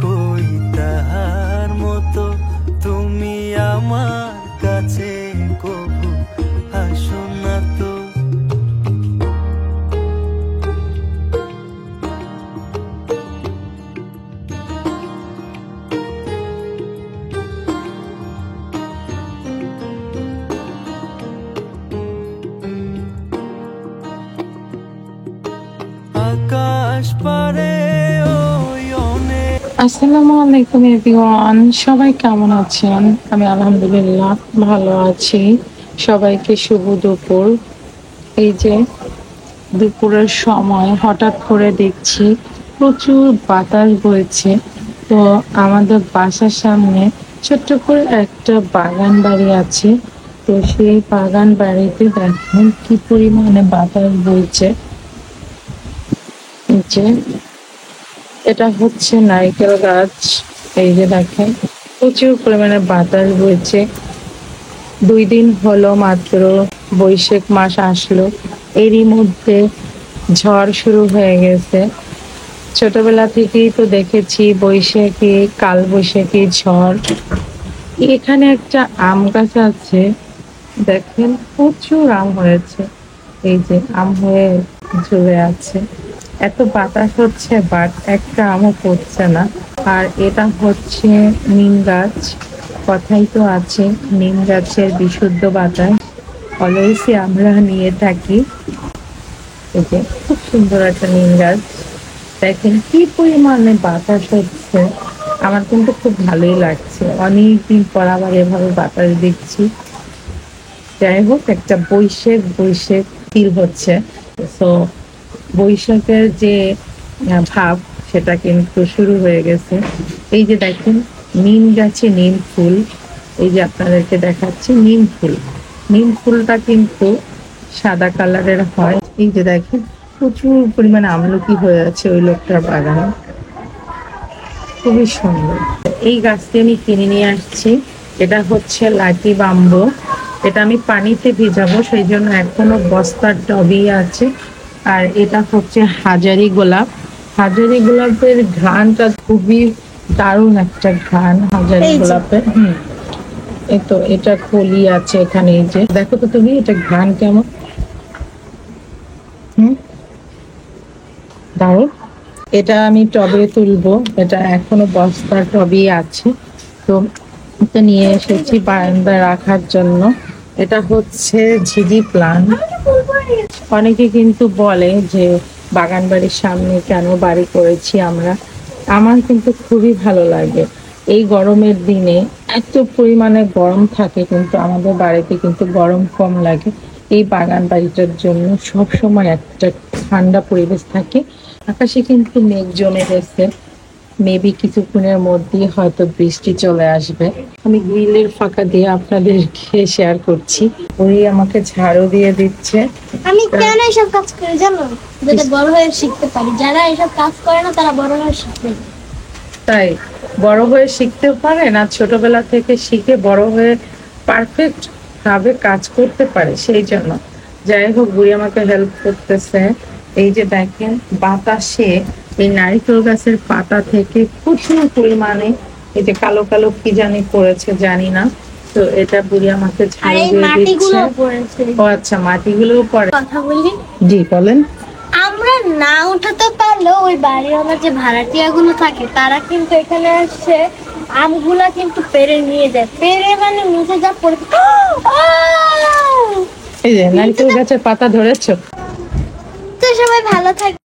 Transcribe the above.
কই তাহার মতো তুমি আমার কাছে কবু আসো না তো। আকাশ পারে ওই অনেক। আসসালামু আলাইকুম এভরিওয়ান, সবাই কেমন আছেন? আমি আলহামদুলিল্লাহ ভালো আছি। সবাইকে শুভ দুপুর। এই যে দুপুরের সময় হঠাৎ করে দেখছি প্রচুর বাতাস বইছে। তো আমাদের বাসার সামনে ছোট্ট করে একটা বাগান বাড়ি আছে। তো সেই বাগান বাড়িতে দেখেন কি পরিমাণে বাতাস বইছে। এই যে এটা হচ্ছে নারকেল গাছ। এই যে দেখেন প্রচুর পরিমাণে বাতাস বইছে। 2 দিন হলো মাত্র বৈশাখ মাস আসলো, এরই মধ্যে ঝড় শুরু হয়ে গেছে। ছোটবেলা থেকেই তো দেখেছি বৈশাখী, কাল বৈশাখী ঝড়। এখানে একটা আম গাছ আছে, দেখেন প্রচুর আম হয়েছে। এই যে আম হয়ে ঝুলে আছে। এত বাতাস হচ্ছে বাট একটা আমও পড়ছে না। আর এটা হচ্ছে নিম গাছ। কথাই তো আছে নিম গাছের বিশুদ্ধ বাতাস অলওয়েজই আমরা নিয়ে থাকি। এই যে খুব সুন্দর একটা নিম গাছ। দেখেন কি পরিমাণে বাতাস হচ্ছে, আমার কিন্তু খুব ভালোই লাগছে। অনেকদিন পর আবার এভাবে বাতাস দিচ্ছি। যাই হোক, একটা বৈশাখ বৈশাখ ফিল হচ্ছে। তো বৈশাখের যে ভাব সেটা কিন্তু শুরু হয়ে গেছে। এই যে দেখেন নিম গাছে নিম ফুল। এই যে আপনাদেরকে দেখাচ্ছি নিম ফুল। নিম ফুলটা কিন্তু সাদা কালারের হয়। এই যে দেখেন প্রচুর পরিমাণে আমলকি হয়ে আছে ওই লোকটার বাগানে, খুবই সুন্দর। এই গাছটি আমি কিনে নিয়ে আসছি। এটা হচ্ছে লাকি বাম্বু। এটা আমি পানিতে ভিজাবো, সেই জন্য এখনো বস্তার টবেই আছে। আর এটা হচ্ছে হাজারি গোলাপ। হাজারি গোলাপের ঘ্রাণটা খুবই দারুণ একটা ঘ্রাণ হাজারি গোলাপের। এই তো এটা কলি আছে এখানে। এই যে দেখো তো তুমি এটা ঘ্রাণ কেমন। দারুণ। এটা আমি টবে তুলবো, এটা এখনো বস্তার টবেই আছে। তো এটা নিয়ে এসেছি বারান্দায় রাখার জন্য। এটা হচ্ছে ঝিঝি প্লান্ট। অনেকে কিন্তু বলে যে বাগান বাড়ির সামনে কেন বাড়ি করেছি আমরা। আমার কিন্তু খুবই ভালো লাগে। এই গরমের দিনে এত পরিমাণে গরম থাকে, কিন্তু আমাদের বাড়িতে কিন্তু গরম কম লাগে এই বাগান বাড়িটার জন্য। সব সময় একটা ঠান্ডা পরিবেশ থাকে। আকাশে কিন্তু মেঘ জমে গেছে, মেবি কিছুক্ষণের মধ্যেই হয়তো বৃষ্টি চলে আসবে। আমি গ্রিলের ফাঁকা দিয়ে আপনাদেরকে শেয়ার করছি। উনি আমাকে ঝাড়ু দিয়ে দিচ্ছে। আমি কেন এসব কাজ করি জানো? যাতে বড় হয়ে শিখতে পারি। যারা এসব কাজ করে না তারা বড় হয়ে শিখবে। তাই বড় হয়ে শিখতে পারে না, ছোটবেলা থেকে শিখে বড় হয়ে পারফেক্ট ভাবে কাজ করতে পারে, সেই জন্য। যাই হোক, বুড়ি আমাকে হেল্প করতেছে। এই যে দেখেন বাতাসে এই নারকেল গাছের পাতা থেকে প্রচুর পরিমাণে এই যে কালো কালো কি জানি পড়েছে, জানি না। তো এটা বুড়ি আমাকে আর ঝাড়ু এই দিয়ে দিচ্ছে। মাটিগুলো পড়েছে। ও আচ্ছা, মাটিগুলোও পড়ে। কথা বলি, জি বলেন। আমরা না উঠাতে পারলেও ওই বাড়িওয়ালা যে ভাড়াটিয়া গুলো থাকে তারা কিন্তু এখানে আসছে, আমগুলা কিন্তু পেরে নিয়ে যায়। পেরে মানে নিচে যা পড়ে। এই যে নারকেল গাছের পাতা ধরেছো। তো সবাই ভালো থাকে।